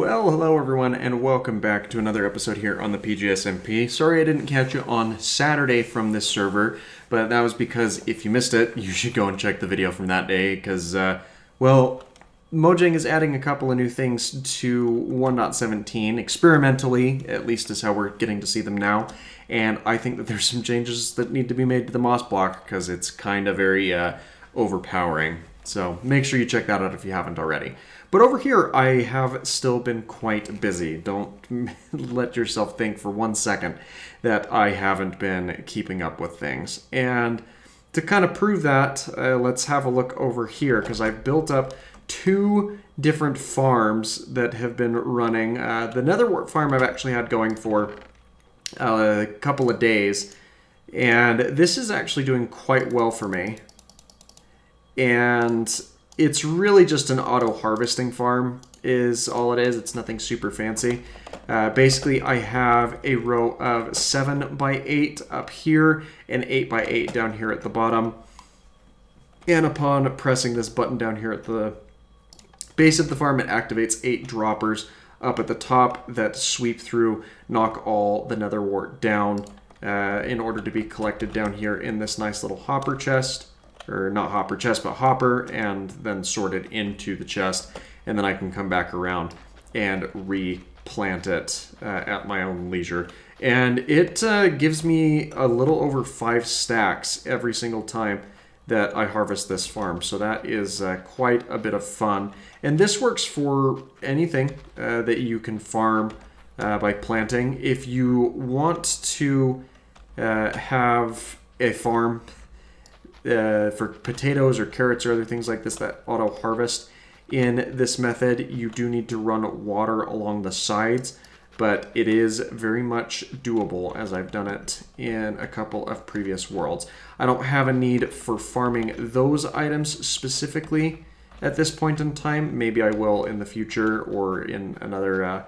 Well, hello everyone, and welcome back to another episode here on the PGSMP. Sorry I didn't catch you on Saturday from this server, but that was because if you missed it, you should go and check the video from that day, because, well, Mojang is adding a couple of new things to 1.17, experimentally, at least is how we're getting to see them now, and I think that there's some changes that need to be made to the moss block, because it's kind of very overpowering. So make sure you check that out if you haven't already. But over here, I have still been quite busy. Don't let yourself think for 1 second that I haven't been keeping up with things. And to kind of prove that, let's have a look over here, because I've built up 2 different farms that have been running. The Netherwart farm I've actually had going for a couple of days, and this is actually doing quite well for me. And it's really just an auto-harvesting farm is all it is. It's nothing super fancy. Basically, I have a row of 7x8 up here and 8x8 down here at the bottom. And upon pressing this button down here at the base of the farm, it activates 8 droppers up at the top that sweep through, knock all the netherwort down in order to be collected down here in this nice little hopper chest. Or not hopper chest, but hopper, and then sorted into the chest, and then I can come back around and replant it at my own leisure. And it gives me a little over 5 stacks every single time that I harvest this farm, so that is quite a bit of fun. And this works for anything that you can farm by planting. If you want to have a farm for potatoes or carrots or other things like this that auto harvest in this method, you do need to run water along the sides, but it is very much doable as I've done it in a couple of previous worlds. I don't have a need for farming those items specifically at this point in time. Maybe I will in the future or in another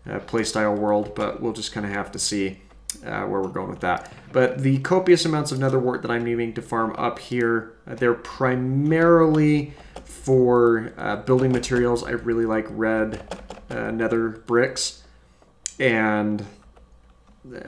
playstyle world, but we'll just kind of have to see where we're going with that. But the copious amounts of netherwort that I'm needing to farm up here, they're primarily for building materials. I really like red nether bricks, and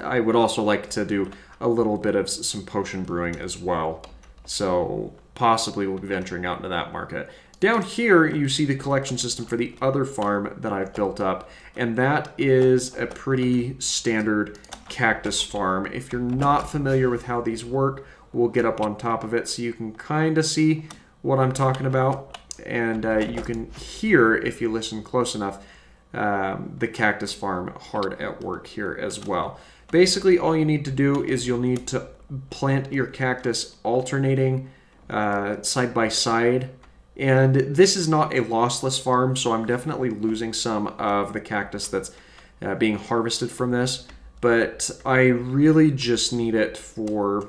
I would also like to do a little bit of some potion brewing as well. So possibly we'll be venturing out into that market. Down here, you see the collection system for the other farm that I've built up, and that is a pretty standard cactus farm. If you're not familiar with how these work, we'll get up on top of it so you can kind of see what I'm talking about, and you can hear, if you listen close enough, the cactus farm hard at work here as well. Basically, all you need to do is you'll need to plant your cactus alternating side by side. And this is not a lossless farm, so I'm definitely losing some of the cactus that's being harvested from this. But I really just need it for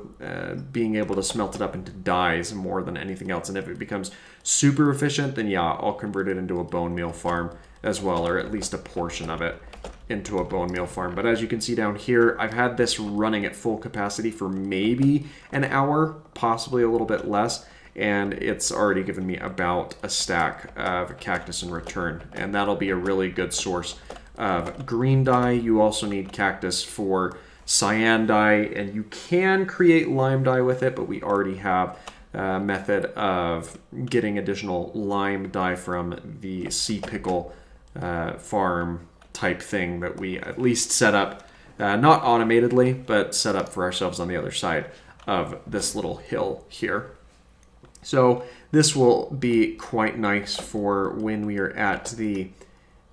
being able to smelt it up into dyes more than anything else. And if it becomes super efficient, then yeah, I'll convert it into a bone meal farm as well, or at least a portion of it into a bone meal farm. But as you can see down here, I've had this running at full capacity for maybe an hour, possibly a little bit less. And it's already given me about a stack of cactus in return. And that'll be a really good source of green dye. You also need cactus for cyan dye, and you can create lime dye with it, but we already have a method of getting additional lime dye from the sea pickle farm type thing that we at least set up, not automatedly, but set up for ourselves on the other side of this little hill here. So this will be quite nice for when we are at the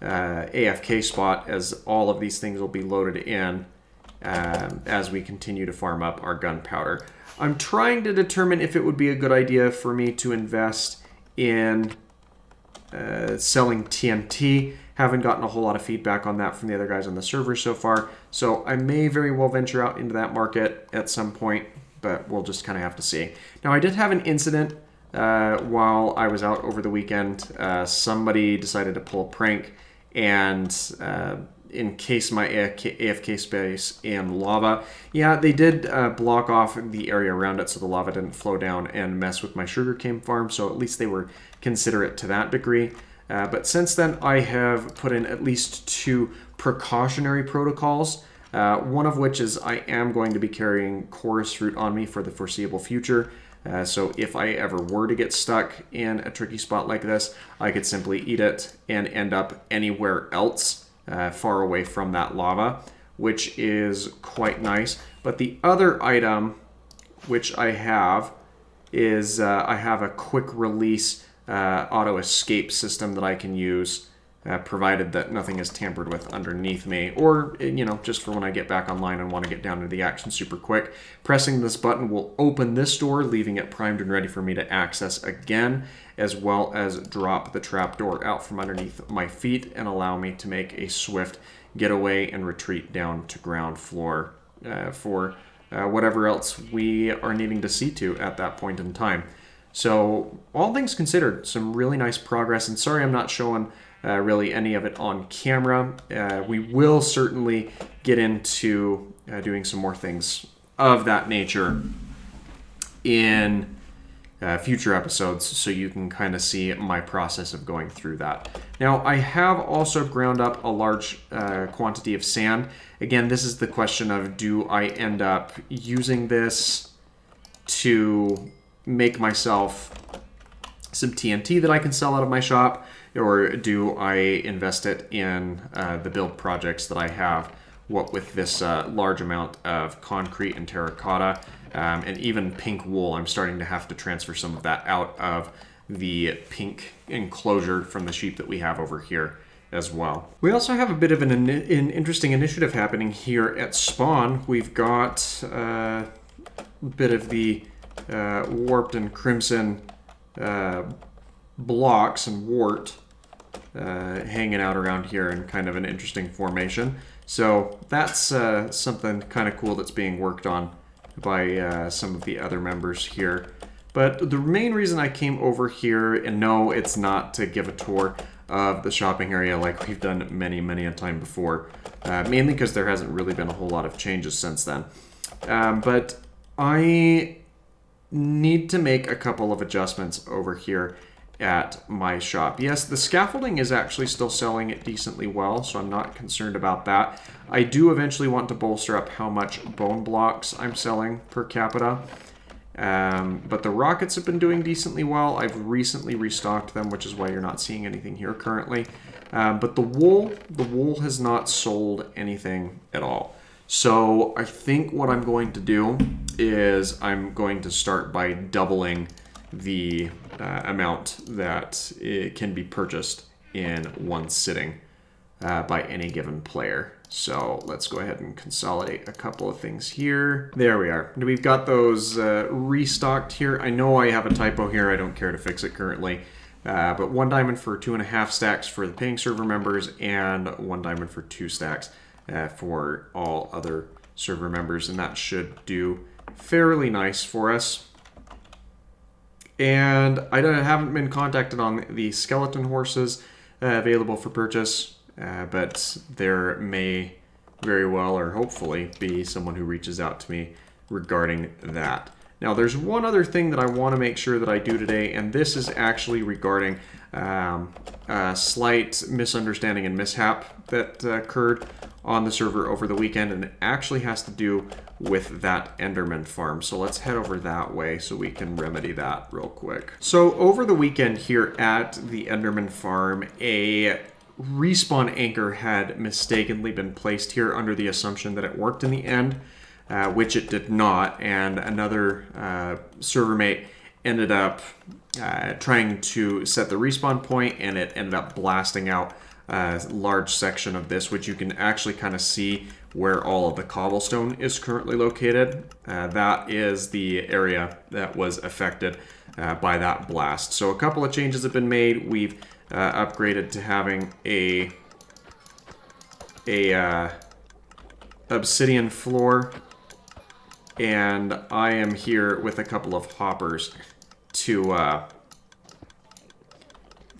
AFK spot, as all of these things will be loaded in as we continue to farm up our gunpowder. I'm trying to determine if it would be a good idea for me to invest in selling TNT. Haven't gotten a whole lot of feedback on that from the other guys on the server so far, so I may very well venture out into that market at some point, but we'll just kind of have to see. Now, I did have an incident while I was out over the weekend. Somebody decided to pull a prank and encase my AFK space in lava. Yeah, they did block off the area around it so the lava didn't flow down and mess with my sugarcane farm, so at least they were considerate to that degree. But since then, I have put in at least 2 precautionary protocols, one of which is I am going to be carrying chorus fruit on me for the foreseeable future. So if I ever were to get stuck in a tricky spot like this, I could simply eat it and end up anywhere else far away from that lava, which is quite nice. But the other item which I have is I have a quick release auto escape system that I can use, provided that nothing is tampered with underneath me, or, you know, just for when I get back online and want to get down into the action super quick. Pressing this button will open this door, leaving it primed and ready for me to access again, as well as drop the trapdoor out from underneath my feet and allow me to make a swift getaway and retreat down to ground floor for whatever else we are needing to see to at that point in time. So, all things considered, some really nice progress, and sorry I'm not showing really any of it on camera. We will certainly get into doing some more things of that nature in future episodes, so you can kind of see my process of going through that. Now, I have also ground up a large quantity of sand. Again, this is the question of, do I end up using this to make myself some TNT that I can sell out of my shop, or do I invest it in the build projects that I have, what with this large amount of concrete and terracotta and even pink wool. I'm starting to have to transfer some of that out of the pink enclosure from the sheep that we have over here as well. We also have a bit of an interesting initiative happening here at spawn. We've got a bit of the warped and crimson blocks and wart hanging out around here in kind of an interesting formation. So that's something kind of cool that's being worked on by some of the other members here. But the main reason I came over here, and no, it's not to give a tour of the shopping area like we've done many a time before, mainly because there hasn't really been a whole lot of changes since then. But I need to make a couple of adjustments over here at my shop. Yes, the scaffolding is actually still selling it decently well, so I'm not concerned about that. I do eventually want to bolster up how much bone blocks I'm selling per capita. But the rockets have been doing decently well. I've recently restocked them, which is why you're not seeing anything here currently. But the wool has not sold anything at all. So I think what I'm going to do is I'm going to start by doubling the amount that it can be purchased in one sitting by any given player. So let's go ahead and consolidate a couple of things here. There we are. We've got those restocked here. I know I have a typo here. I don't care to fix it currently. But 1 diamond for 2.5 stacks for the paying server members, and 1 diamond for 2 stacks for all other server members. And that should do fairly nice for us. And I haven't been contacted on the skeleton horses available for purchase. But there may very well, or hopefully, be someone who reaches out to me regarding that. Now, there's one other thing that I want to make sure that I do today, and this is actually regarding a slight misunderstanding and mishap that occurred on the server over the weekend, and it actually has to do with that Enderman farm. So let's head over that way so we can remedy that real quick. So over the weekend here at the Enderman farm, a respawn anchor had mistakenly been placed here under the assumption that it worked in the end, which it did not, and another server mate ended up trying to set the respawn point, and it ended up blasting out a large section of this, which you can actually kind of see where all of the cobblestone is currently located. That is the area that was affected by that blast. So a couple of changes have been made. We've upgraded to having a obsidian floor, and I am here with a couple of hoppers to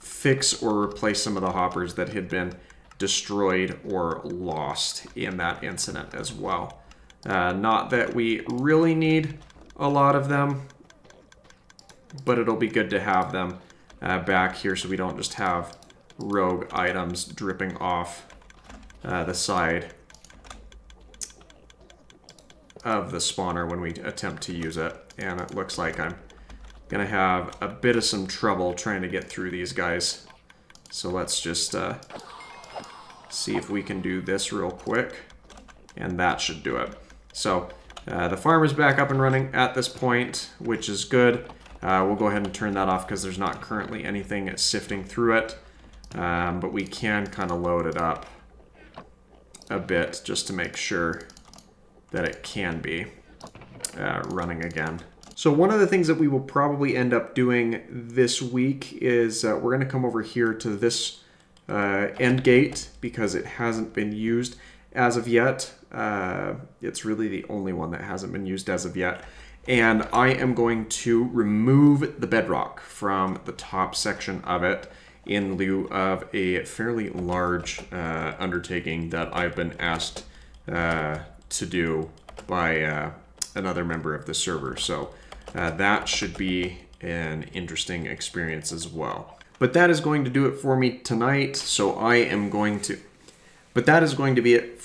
fix or replace some of the hoppers that had been destroyed or lost in that incident as well. Not that we really need a lot of them, but it'll be good to have them back here so we don't just have rogue items dripping off the side of the spawner when we attempt to use it. And it looks like I'm going to have a bit of some trouble trying to get through these guys. So let's just see if we can do this real quick. And that should do it. So the farm is back up and running at this point, which is good. We'll go ahead and turn that off because there's not currently anything sifting through it. But we can kind of load it up a bit just to make sure that it can be running again. So one of the things that we will probably end up doing this week is we're going to come over here to this end gate because it hasn't been used as of yet. It's really the only one that hasn't been used as of yet. And I am going to remove the bedrock from the top section of it in lieu of a fairly large undertaking that I've been asked to do by another member of the server. So that should be an interesting experience as well. But that is going to do it for me tonight. So I am going to, but that is going to be it.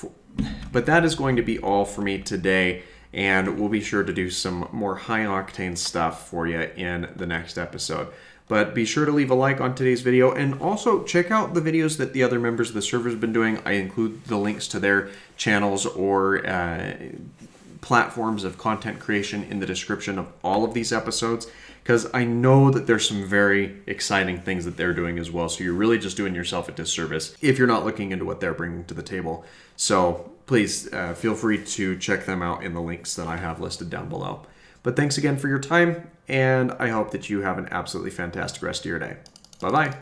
But that is going to be all for me today. And we'll be sure to do some more high octane stuff for you in the next episode. But be sure to leave a like on today's video, and also check out the videos that the other members of the server have been doing. I include the links to their channels or platforms of content creation in the description of all of these episodes, because I know that there's some very exciting things that they're doing as well. So you're really just doing yourself a disservice if you're not looking into what they're bringing to the table. So please feel free to check them out in the links that I have listed down below. But thanks again for your time, and I hope that you have an absolutely fantastic rest of your day. Bye-bye.